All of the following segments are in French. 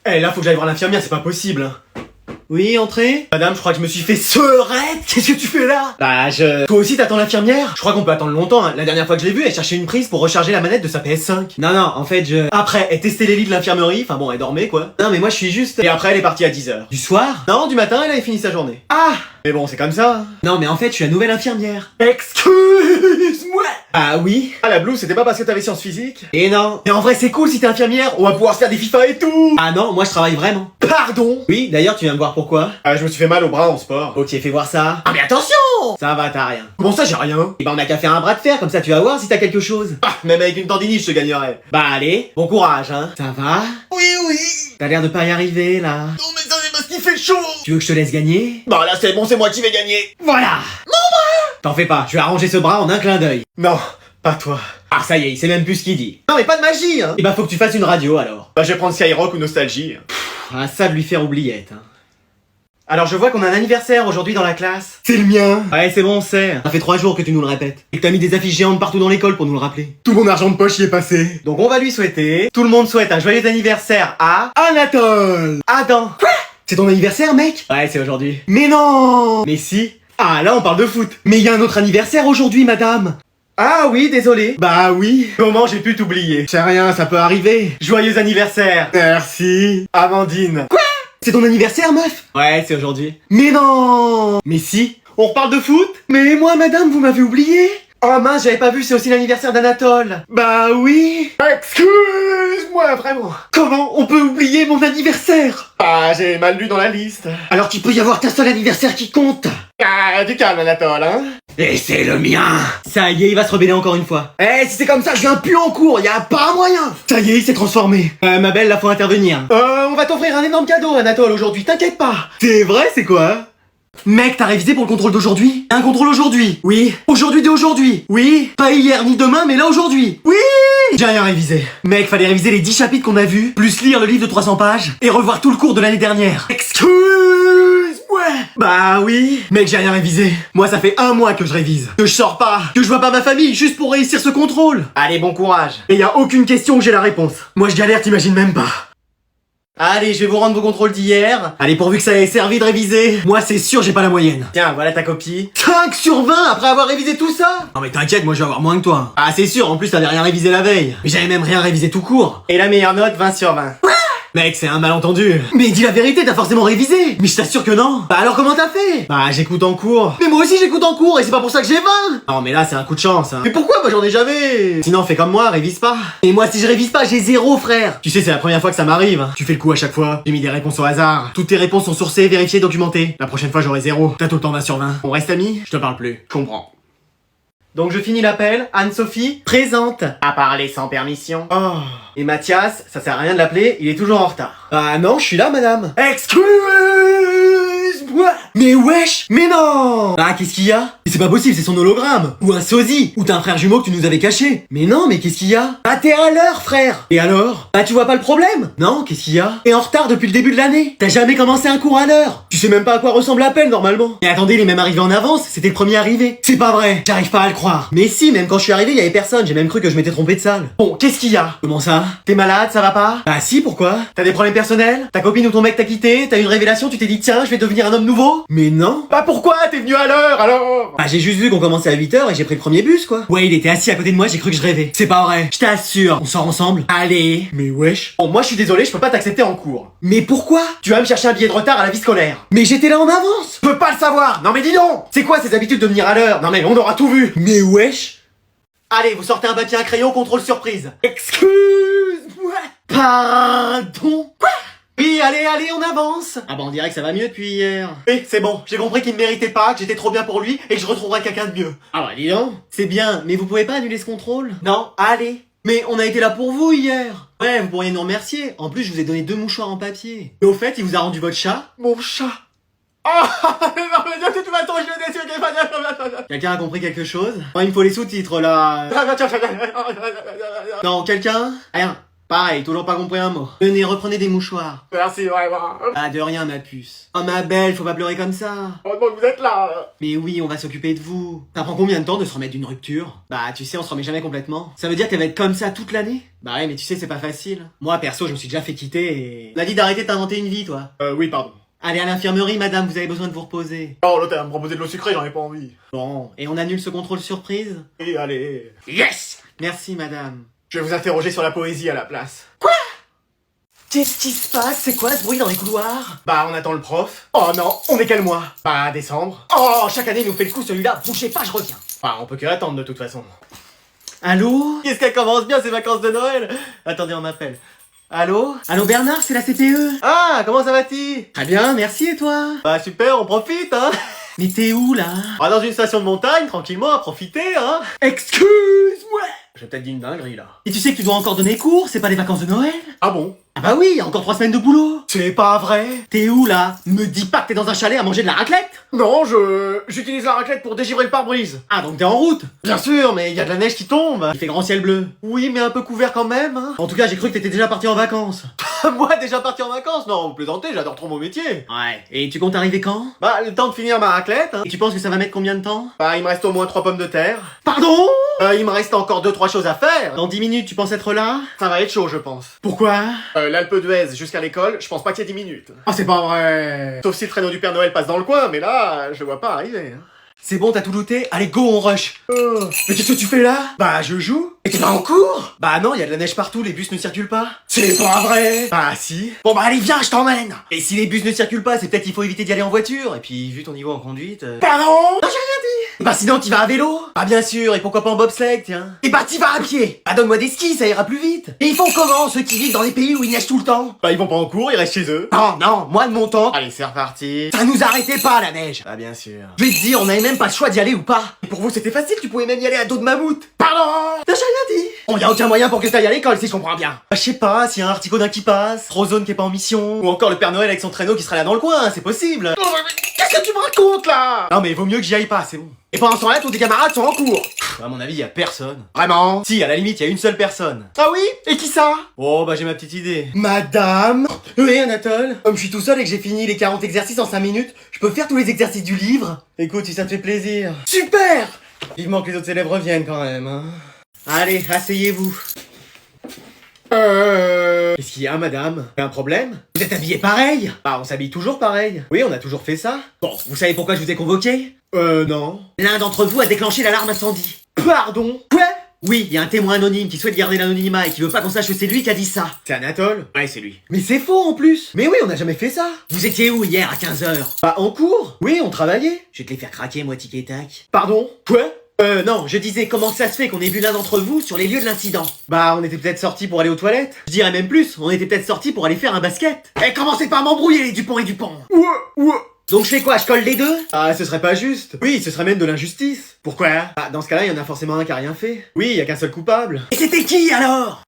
Eh là faut que j'aille voir l'infirmière, c'est pas possible. Oui, entrez. Madame, je crois que je me suis fait seurette. Qu'est-ce que tu fais là? Bah Toi aussi t'attends l'infirmière? Je crois qu'on peut attendre longtemps, hein. La dernière fois que je l'ai vue, elle cherchait une prise pour recharger la manette de sa PS5. Non, en fait Après, elle testait les lits de l'infirmerie, enfin bon, elle dormait quoi. Non mais moi je suis juste... Et après elle est partie à 10h. Du soir? Non, du matin, elle avait fini sa journée. Ah! Mais bon, c'est comme ça. Hein. Non mais en fait, je suis la nouvelle infirmière. Excuse-moi. Ah oui? Ah la blouse, c'était pas parce que t'avais sciences physiques? Et non. Mais en vrai, c'est cool si t'es infirmière, on va pouvoir se faire des FIFA et tout. Ah non, moi je travaille vraiment. Pardon? Oui, d'ailleurs, tu viens me voir pourquoi? Ah, je me suis fait mal au bras en sport. Ok, fais voir ça. Ah mais attention! Ça va, t'as rien. Comment ça, j'ai rien? Et bah on a qu'à faire un bras de fer, comme ça tu vas voir si t'as quelque chose. Ah, même avec une tendinite, je te gagnerais. Bah allez, bon courage, hein. Ça va? Oui. T'as l'air de pas y arriver, là. Non mais ça c'est parce qu'il fait chaud. Tu veux que je te laisse gagner? Bah là c'est bon, c'est moi qui vais gagner. Voilà. Mon bras! T'en fais pas, je vais arranger ce bras en un clin d'œil. Non, pas toi. Ah ça y est, il sait même plus ce qu'il dit. Non mais pas de magie, hein. Et bah faut que tu fasses une radio alors. Bah je vais prendre Skyrock ou Nostalgie. Ah ça de lui faire oubliette, hein. Alors je vois qu'on a un anniversaire aujourd'hui dans la classe. C'est le mien. Ouais c'est bon on sait. Ça fait 3 jours que tu nous le répètes. Et que t'as mis des affiches géantes partout dans l'école pour nous le rappeler. Tout mon argent de poche y est passé. Donc on va lui souhaiter. Tout le monde souhaite un joyeux anniversaire à... Anatole. Adam. Quoi? C'est ton anniversaire mec? Ouais c'est aujourd'hui. Mais non. Mais si. Ah là on parle de foot. Mais il y a un autre anniversaire aujourd'hui madame. Ah oui, désolé. Bah oui. Comment j'ai pu t'oublier? C'est rien, ça peut arriver. Joyeux anniversaire. Merci. Amandine. Quoi? C'est ton anniversaire, meuf? Ouais, c'est aujourd'hui. Mais non. Mais si. On reparle de foot? Mais moi, madame, vous m'avez oublié. Oh mince, j'avais pas vu, c'est aussi l'anniversaire d'Anatole. Bah oui. Excuse-moi, vraiment. Comment on peut oublier mon anniversaire? Ah, j'ai mal lu dans la liste. Alors qu'il peut y avoir qu'un seul anniversaire qui compte. Ah, du calme, Anatole, hein. Et c'est le mien. Ça y est, il va se rebeller encore une fois. Eh, si c'est comme ça, je viens plus en cours, y a pas moyen. Ça y est, il s'est transformé. Ma belle, là, faut intervenir. On va t'offrir un énorme cadeau, Anatole, aujourd'hui, t'inquiète pas. C'est vrai, c'est quoi? Mec, t'as révisé pour le contrôle d'aujourd'hui? Un contrôle aujourd'hui? Oui. Aujourd'hui d'aujourd'hui? Oui. Pas hier ni demain, mais là aujourd'hui? Oui. J'ai rien révisé. Mec, fallait réviser les 10 chapitres qu'on a vus, plus lire le livre de 300 pages, et revoir tout le cours de l'année dernière. Excuse-moi. Bah oui. Mec, j'ai rien révisé. Moi, ça fait 1 mois que je révise. Que je sors pas. Que je vois pas ma famille, juste pour réussir ce contrôle. Allez, bon courage. Et y a aucune question où j'ai la réponse. Moi, je galère, t'imagines même pas. Allez, je vais vous rendre vos contrôles d'hier. Allez, pourvu que ça ait servi de réviser. Moi, c'est sûr, j'ai pas la moyenne. Tiens, voilà ta copie. 5 sur 20 après avoir révisé tout ça? Non mais t'inquiète, moi je vais avoir moins que toi. Ah, c'est sûr, en plus t'avais rien révisé la veille. Mais j'avais même rien révisé tout court. Et la meilleure note, 20 sur 20. Mec, c'est un malentendu. Mais dis la vérité, t'as forcément révisé. Mais je t'assure que non. Bah alors comment t'as fait? Bah j'écoute en cours. Mais moi aussi j'écoute en cours et c'est pas pour ça que j'ai 20. Non mais là c'est un coup de chance, hein. Mais pourquoi moi j'en ai jamais? Sinon fais comme moi, révise pas. Et moi si je révise pas, j'ai 0 frère. Tu sais c'est la première fois que ça m'arrive, hein. Tu fais le coup à chaque fois. J'ai mis des réponses au hasard. Toutes tes réponses sont sourcées, vérifiées, documentées. La prochaine fois j'aurai 0. T'as tout le temps 20 sur 20. On reste amis? Je te parle plus. Je comprends. Donc je finis l'appel, Anne-Sophie, présente. À parler sans permission. Oh. Et Mathias, ça sert à rien de l'appeler, il est toujours en retard. Ah non, je suis là madame. Excuse-moi. Mais wesh. Mais non. Ah qu'est-ce qu'il y a? Mais c'est pas possible, c'est son hologramme. Ou un sosie. Ou t'as un frère jumeau que tu nous avais caché. Mais non, mais qu'est-ce qu'il y a? Bah t'es à l'heure frère. Et alors? Bah tu vois pas le problème? Non, qu'est-ce qu'il y a? Et en retard depuis le début de l'année. T'as jamais commencé un cours à l'heure. Tu sais même pas à quoi ressemble l'appel normalement. Et attendez, il est même arrivé en avance, c'était le premier arrivé. C'est pas vrai, j'arrive pas à le croire. Mais si, même quand je suis arrivé, il y avait personne, j'ai même cru que je m'étais trompé de salle. Bon, qu'est-ce qu'il y a? Comment ça? T'es malade, ça va pas? Bah si, pourquoi? T'as des problèmes personnels? Ta copine ou ton mec t'a quitté? T'as eu une révélation, tu t'es dit tiens, je vais devenir un homme nouveau? Mais non. Bah pourquoi? T'es venu à l'heure alors? Bah j'ai juste vu qu'on commençait à 8h et j'ai pris le premier bus quoi. Ouais, il était assis à côté de moi, j'ai cru que je rêvais. C'est pas vrai. Je t'assure, on sort ensemble. Allez. Mais wesh. Bon, moi je suis désolé, je peux pas t'accepter en cours. Mais pourquoi? Tu vas me chercher un billet de retard à la vie scolaire. Mais j'étais là en avance. Je peux pas le savoir. Non mais dis donc. C'est quoi ces habitudes de venir à l'heure? Non mais on aura tout vu. Mais wesh. Allez, vous sortez un papier, un crayon, contrôle surprise. Excuse-moi. Pardon? Quoi? Oui, allez, on avance. Ah bah on dirait que ça va mieux depuis hier. Oui, c'est bon, j'ai compris qu'il me méritait pas, que j'étais trop bien pour lui et que je retrouverai quelqu'un de mieux. Ah bah dis donc. C'est bien, mais vous pouvez pas annuler ce contrôle? Non, allez. Mais on a été là pour vous hier. Ouais, vous pourriez nous remercier. En plus, je vous ai donné 2 mouchoirs en papier. Et au fait, il vous a rendu votre chat? Mon chat. Oh non mais de toute façon je le déçu. Quelqu'un a compris quelque chose? Oh, il me faut les sous-titres là. Non, quelqu'un? Rien. Pareil, toujours pas compris un mot. Tenez, reprenez des mouchoirs. Merci vraiment. Ah, de rien, ma puce. Oh, ma belle, faut pas pleurer comme ça. Heureusement que vous êtes là. Mais oui, on va s'occuper de vous. Ça prend combien de temps de se remettre d'une rupture? Bah, tu sais, on se remet jamais complètement. Ça veut dire qu'elle va être comme ça toute l'année? Bah ouais, mais tu sais, c'est pas facile. Moi, perso, je me suis déjà fait quitter et... On a dit d'arrêter de t'inventer une vie, toi. Oui, pardon. Allez à l'infirmerie, madame, vous avez besoin de vous reposer. Oh, l'autre, elle va me proposer de l'eau sucrée, j'en ai pas envie. Bon, et on annule ce contrôle surprise? Et allez. Yes! Merci, madame. Je vais vous interroger sur la poésie à la place. Qu'est-ce qui se passe? C'est quoi ce bruit dans les couloirs? Bah, on attend le prof. Oh non, on est quel mois? Bah, décembre. Oh, chaque année il nous fait le coup celui-là, bougez pas, je reviens. Bah, on peut que attendre de toute façon. Allô? Qu'est-ce qu'elle commence bien ces vacances de Noël? Attendez, on m'appelle. Allô? Allô Bernard, c'est la CPE? Ah, comment ça va-t-il? Très bien, merci et toi? Bah super, on profite, hein? Mais t'es où là? Ah, dans une station de montagne, tranquillement, à profiter, hein? Excuse-moi! J'ai peut-être dit une dinguerie là. Et tu sais que tu dois encore donner cours, c'est pas les vacances de Noël? Ah bon? Ah bah oui, encore 3 semaines de boulot. C'est pas vrai? T'es où là? Me dis pas que t'es dans un chalet à manger de la raclette? Non, j'utilise la raclette pour dégivrer le pare-brise. Ah donc t'es en route? Bien sûr, mais il y a de la neige qui tombe. Il fait grand ciel bleu. Oui, mais un peu couvert quand même, hein. En tout cas, j'ai cru que t'étais déjà parti en vacances. Moi, déjà parti en vacances? Non, vous plaisantez, j'adore trop mon métier. Ouais, et tu comptes arriver quand? Bah, le temps de finir ma raclette, hein. Et tu penses que ça va mettre combien de temps? Bah, il me reste au moins 3 pommes de terre. Pardon? Il me reste encore 2-3 choses à faire. Dans 10 minutes, tu penses être là? Ça va être chaud, je pense. Pourquoi? L'Alpe d'Huez jusqu'à l'école, je pense pas qu'il y ait 10 minutes. Ah, c'est pas vrai. Sauf si le traîneau du Père Noël passe dans le coin, mais là, je le vois pas arriver. Hein. C'est bon, t'as tout looté? Allez, go, on rush. Mais qu'est-ce que tu fais là? Bah, je joue. Et t'es pas en cours? Bah non, il y a de la neige partout, les bus ne circulent pas. C'est pas vrai. Bah si. Bon bah allez, viens, je t'emmène. Et si les bus ne circulent pas, c'est peut-être qu'il faut éviter d'y aller en voiture. Et puis, vu ton niveau en conduite... Pardon? Non, j'ai rien dit. Bah sinon, t'y vas à vélo? Bah bien sûr, et pourquoi pas en bobsleigh, tiens. Et bah t'y vas à pied. Bah donne-moi des skis, ça ira plus vite. Et ils font comment, ceux qui vivent dans les pays où il neige tout le temps? Bah ils vont pas en cours, ils restent chez eux. Non, non, moi de mon temps... Allez, c'est reparti. Ça nous arrêtait pas, la neige. Bah bien sûr. Je vais te dire, on avait même pas le choix d'y aller ou pas. Et pour vous, c'était facile, tu pouvais même y aller à dos de mammouth. Pardon? J'ai rien dit. Bon, y a aucun moyen pour que t'ailles à l'école, si je comprends bien. Bah, je sais pas, s'il y a un articodin qui passe, Frozone qui est pas en mission, ou encore le Père Noël avec son traîneau qui sera là dans le coin, c'est possible. Oh, mais qu'est-ce que tu me racontes là? Non mais vaut mieux que j'y aille pas, c'est bon. Et pendant ce temps-là, tous tes camarades sont en cours. À mon avis, y a personne. Vraiment? Si, à la limite, y a une seule personne. Ah oui? Et qui ça? Oh, bah j'ai ma petite idée. Madame? Oui, Anatole? Comme je suis tout seul et que j'ai fini les 40 exercices en 5 minutes, je peux faire tous les exercices du livre? Écoute, si ça te fait plaisir. Super! Vivement que les autres élèves reviennent quand même, hein. Allez, asseyez-vous. Qu'est-ce qu'il y a, madame? Un problème? Vous êtes habillé pareil? Bah, on s'habille toujours pareil. Oui, on a toujours fait ça. Bon, vous savez pourquoi je vous ai convoqué? Non. L'un d'entre vous a déclenché l'alarme incendie. Pardon? Quoi? Oui, il y a un témoin anonyme qui souhaite garder l'anonymat et qui veut pas qu'on sache que c'est lui qui a dit ça. C'est Anatole? Ouais, c'est lui. Mais c'est faux en plus. Mais oui, on n'a jamais fait ça. Vous étiez où hier à 15h? Bah, en cours. Oui, on travaillait. Je vais te les faire craquer, moi, tic et tac. Pardon? Quoi? Non, je disais comment ça se fait qu'on ait vu l'un d'entre vous sur les lieux de l'incident. Bah, on était peut-être sortis pour aller aux toilettes. Je dirais même plus, on était peut-être sortis pour aller faire un basket. Eh, commencez pas à m'embrouiller les Dupont et Dupont. Ouais. Donc je fais quoi, je colle les deux? Ah, ce serait pas juste. Oui, ce serait même de l'injustice. Pourquoi? Bah, dans ce cas-là, il y en a forcément un qui a rien fait. Oui, il y a qu'un seul coupable. Et c'était qui alors?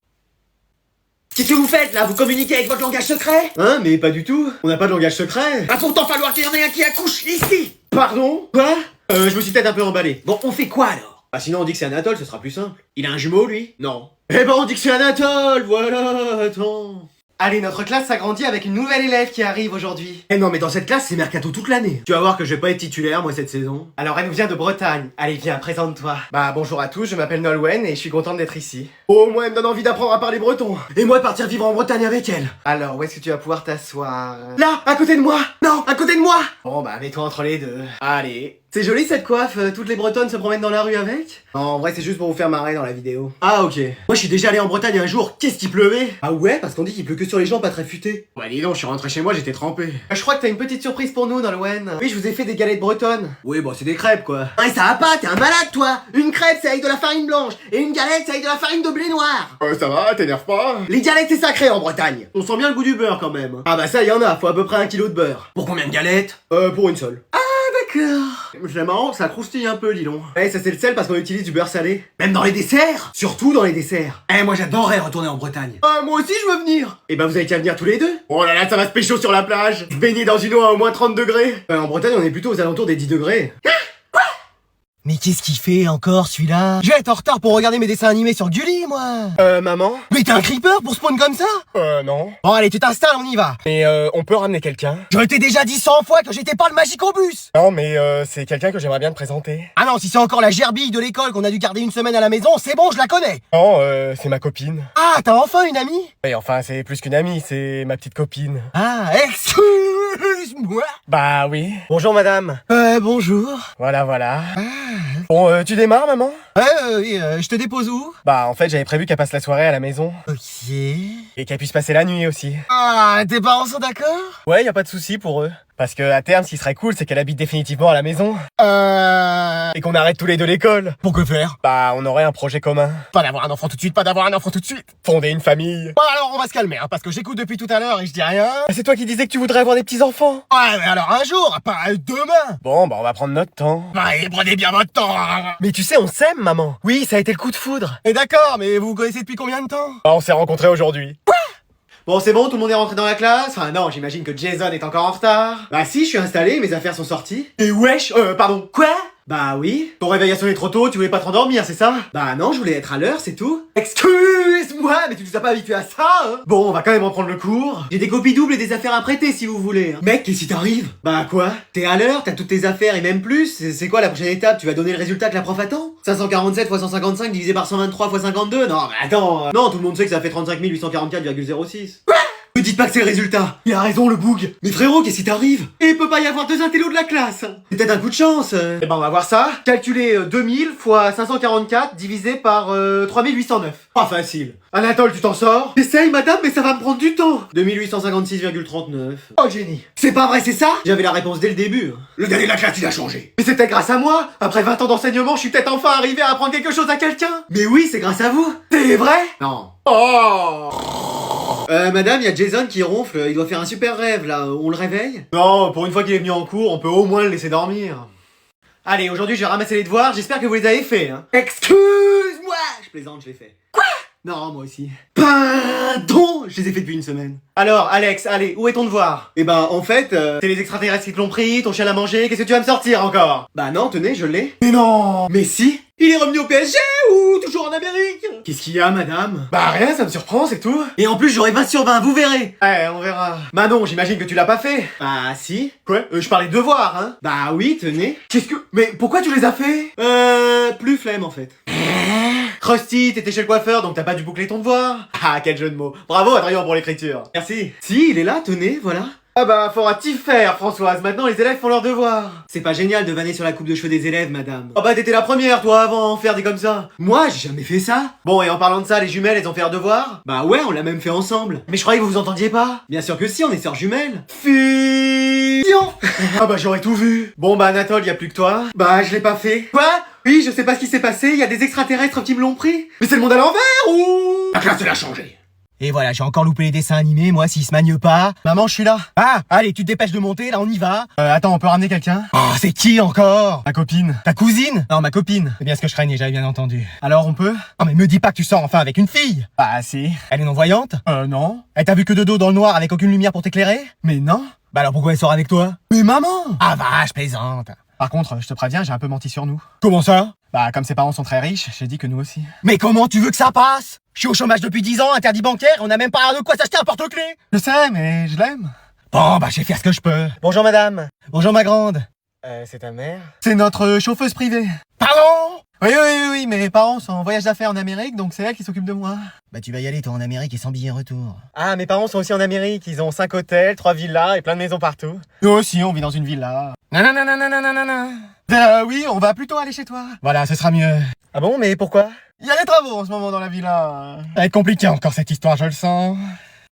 Qu'est-ce que vous faites là? Vous communiquez avec votre langage secret? Hein? Mais pas du tout. On n'a pas de langage secret. Va pourtant falloir qu'il y en ait un qui accouche ici. Pardon? Quoi? Je me suis peut-être un peu emballé. Bon, on fait quoi alors? Ah sinon on dit que c'est Anatole, ce sera plus simple. Il a un jumeau lui? Non. Eh ben on dit que c'est Anatole, voilà, attends. Allez, notre classe s'agrandit avec une nouvelle élève qui arrive aujourd'hui. Eh non, mais dans cette classe, c'est mercato toute l'année. Tu vas voir que je vais pas être titulaire, moi, cette saison. Alors, elle nous vient de Bretagne. Allez, viens, présente-toi. Bah, bonjour à tous, je m'appelle Nolwenn et je suis contente d'être ici. Oh, moi, elle me donne envie d'apprendre à parler breton. Et moi, de partir vivre en Bretagne avec elle. Alors, où est-ce que tu vas pouvoir t'asseoir? Là, à côté de moi. Non, à côté de moi. Bon, bah, mets-toi entre les deux. Allez. C'est joli cette coiffe, toutes les Bretonnes se promènent dans la rue avec? En vrai c'est juste pour vous faire marrer dans la vidéo. Ah ok. Moi je suis déjà allé en Bretagne un jour, qu'est-ce qu'il pleuvait? Ah ouais? Parce qu'on dit qu'il pleut que sur les gens pas très futés. Ouais dis donc, je suis rentré chez moi, j'étais trempé. Je crois que t'as une petite surprise pour nous Nolwenn. Oui, je vous ai fait des galettes bretonnes. Oui bon c'est des crêpes quoi. Ah ça va pas, t'es un malade toi. Une crêpe c'est avec de la farine blanche et une galette c'est avec de la farine de blé noir. Ça va, t'énerve pas? Les galettes c'est sacré en Bretagne. On sent bien le goût du beurre quand même. Ah bah ça y en a, faut à peu près 1 kilo de beurre. Pour combien de galettes? Pour une seule. D'accord. C'est marrant, ça croustille un peu, dis donc. Ouais, ça c'est le sel parce qu'on utilise du beurre salé. Même dans les desserts. Surtout dans les desserts. Eh, moi j'adorerais retourner en Bretagne. Moi aussi je veux venir. Et bah vous avez qu'à venir tous les deux. Oh là là, ça va se pécho sur la plage. Baigner dans une eau à au moins 30 degrés. En Bretagne on est plutôt aux alentours des 10 degrés. Mais qu'est-ce qu'il fait encore celui-là? Je vais être en retard pour regarder mes dessins animés sur Gulli, moi. Maman? Mais t'es un creeper pour spawn comme ça? Non. Bon allez, tu t'installes, on y va. Mais on peut ramener quelqu'un? Je t'ai déjà dit 100 fois que j'étais pas le magicobus. Non, mais c'est quelqu'un que j'aimerais bien te présenter. Ah non, si c'est encore la gerbille de l'école qu'on a dû garder une semaine à la maison, c'est bon, je la connais. Non, c'est ma copine. Ah, t'as enfin une amie? Et enfin, c'est plus qu'une amie, c'est ma petite copine. Ah, excuse-moi. Bah oui. Bonjour madame. Bonjour. Voilà. Bon, tu démarres maman? Oui, je te dépose où? Bah en fait, j'avais prévu qu'elle passe la soirée à la maison. Ok. Et qu'elle puisse passer la nuit aussi. Ah, tes parents sont d'accord? Ouais, y a pas de souci pour eux. Parce que à terme, ce qui serait cool, c'est qu'elle habite définitivement à la maison. Et qu'on arrête tous les deux l'école. Pour que faire? Bah, on aurait un projet commun. Pas d'avoir un enfant tout de suite, pas d'avoir un enfant tout de suite. Fonder une famille. Bon alors on va se calmer, hein, parce que j'écoute depuis tout à l'heure et je dis rien. Ah, c'est toi qui disais que tu voudrais avoir des petits-enfants. Ouais, mais alors un jour, pas demain. Bon, bah on va prendre notre temps. Bah, et prenez bien votre temps. Mais tu sais, on s'aime, maman. Oui, ça a été le coup de foudre. Et d'accord, mais vous vous connaissez depuis combien de temps? Bah, on s'est rencontrés aujourd'hui. Bon, c'est bon, tout le monde est rentré dans la classe? Enfin, non, j'imagine que Jason est encore en retard. Bah si, je suis installé, mes affaires sont sorties. Et wesh, pardon, quoi? Bah oui. Ton réveil a sonné trop tôt, tu voulais pas te rendormir, c'est ça? Bah non, je voulais être à l'heure, c'est tout. Excuse-moi, mais tu nous as pas habitués à ça, hein? Bon, on va quand même en prendre le cours. J'ai des copies doubles et des affaires à prêter si vous voulez. Hein. Mec, qu'est-ce qui t'arrive? Bah quoi? T'es à l'heure, t'as toutes tes affaires et même plus. C'est quoi la prochaine étape? Tu vas donner le résultat que la prof attend? 547 x 155 divisé par 123 x 52? Non, mais attends. Non, tout le monde sait que ça fait 35 844,06. Quoi? Me dites pas que c'est le résultat. Il a raison, le boug. Mais frérot, qu'est-ce qui t'arrive? Et il peut pas y avoir deux intellos de la classe. C'est peut-être un coup de chance. Eh ben, on va voir ça. Calculer 2000 x 544 divisé par 3809. Pas facile. Anatole, tu t'en sors? J'essaye, madame, mais ça va me prendre du temps. 2856,39. Oh, génie. C'est pas vrai, c'est ça? J'avais la réponse dès le début. Le dernier de la classe, il a changé. Mais c'était grâce à moi. Après 20 ans d'enseignement, je suis peut-être enfin arrivé à apprendre quelque chose à quelqu'un. Mais oui, c'est grâce à vous. C'est vrai? Non. Oh. Madame, il y a Jason qui ronfle, il doit faire un super rêve là, on le réveille? Non, pour une fois qu'il est venu en cours, on peut au moins le laisser dormir. Allez, aujourd'hui je vais ramasser les devoirs, j'espère que vous les avez faits, hein. Excuse-moi! Je plaisante, je les fais. Quoi? Non, moi aussi. Pardon! Je les ai fait depuis une semaine. Alors, Alex, allez, où est ton devoir? Eh ben, en fait, c'est les extraterrestres qui te l'ont pris, ton chien l'a mangé, qu'est-ce que tu vas me sortir encore? Bah non, tenez, je l'ai. Mais non! Mais si! Il est revenu au PSG ou toujours en Amérique? Qu'est-ce qu'il y a, madame? Bah rien, ça me surprend, c'est tout. Et en plus, j'aurai 20 sur 20, vous verrez. Ouais, on verra. Bah non, j'imagine que tu l'as pas fait. Bah si. Quoi? Je parlais de devoirs, hein. Bah oui, tenez. Qu'est-ce que... Mais pourquoi tu les as fait? Plus flemme, en fait. Krusty, t'étais chez le coiffeur, donc t'as pas dû boucler ton devoir. Ah, quel jeu de mots. Bravo, Adrien, pour l'écriture. Merci. Si, il est là, tenez, voilà. Ah bah, faudra-t-il faire, Françoise? Maintenant, les élèves font leurs devoirs. C'est pas génial de vanner sur la coupe de cheveux des élèves, madame. Oh bah, t'étais la première, toi, avant, à en faire des comme ça. Moi, j'ai jamais fait ça. Bon, et en parlant de ça, les jumelles, elles ont fait leurs devoirs? Bah ouais, on l'a même fait ensemble. Mais je croyais que vous vous entendiez pas. Bien sûr que si, on est sœurs jumelles. Fusion. Ah bah, j'aurais tout vu. Bon bah, Anatole, y a plus que toi. Bah, je l'ai pas fait. Quoi? Oui, je sais pas ce qui s'est passé, il y a des extraterrestres qui me l'ont pris. Mais c'est le monde à l'envers, ou... La classe, elle a changé. Et voilà, j'ai encore loupé les dessins animés, moi, s'ils se magnent pas. Maman, je suis là. Ah, allez, tu te dépêches de monter, là, on y va. Attends, on peut ramener quelqu'un? Oh, c'est qui encore? Ma copine. Ta cousine? Non, ma copine. C'est bien ce que je craignais, j'avais bien entendu. Alors, on peut? Oh, mais me dis pas que tu sors enfin avec une fille. Bah, si. Elle est non-voyante? Non. Elle t'a vu que de dos dans le noir avec aucune lumière pour t'éclairer? Mais non. Bah alors pourquoi elle sort avec toi? Mais maman! Ah va, je plaisante. Par contre, je te préviens, j'ai un peu menti sur nous. Comment ça? Bah, comme ses parents sont très riches, j'ai dit que nous aussi. Mais comment tu veux que ça passe? Je suis au chômage depuis 10 ans, interdit bancaire, on a même pas de quoi s'acheter un porte-clés. Je sais, mais je l'aime. Bon, bah je vais faire ce que je peux. Bonjour madame. Bonjour ma grande. C'est ta mère? C'est notre chauffeuse privée. Pardon? Oui, mes parents sont en voyage d'affaires en Amérique, donc c'est elle qui s'occupe de moi. Bah tu vas y aller toi en Amérique et sans billet retour. Ah, mes parents sont aussi en Amérique, ils ont 5 hôtels, 3 villas et plein de maisons partout. Nous aussi, on vit dans une villa. Oui, on va plutôt aller chez toi. Voilà, ce sera mieux. Ah bon, mais pourquoi? Il y a des travaux en ce moment dans la villa. Ça va être compliqué encore cette histoire, je le sens.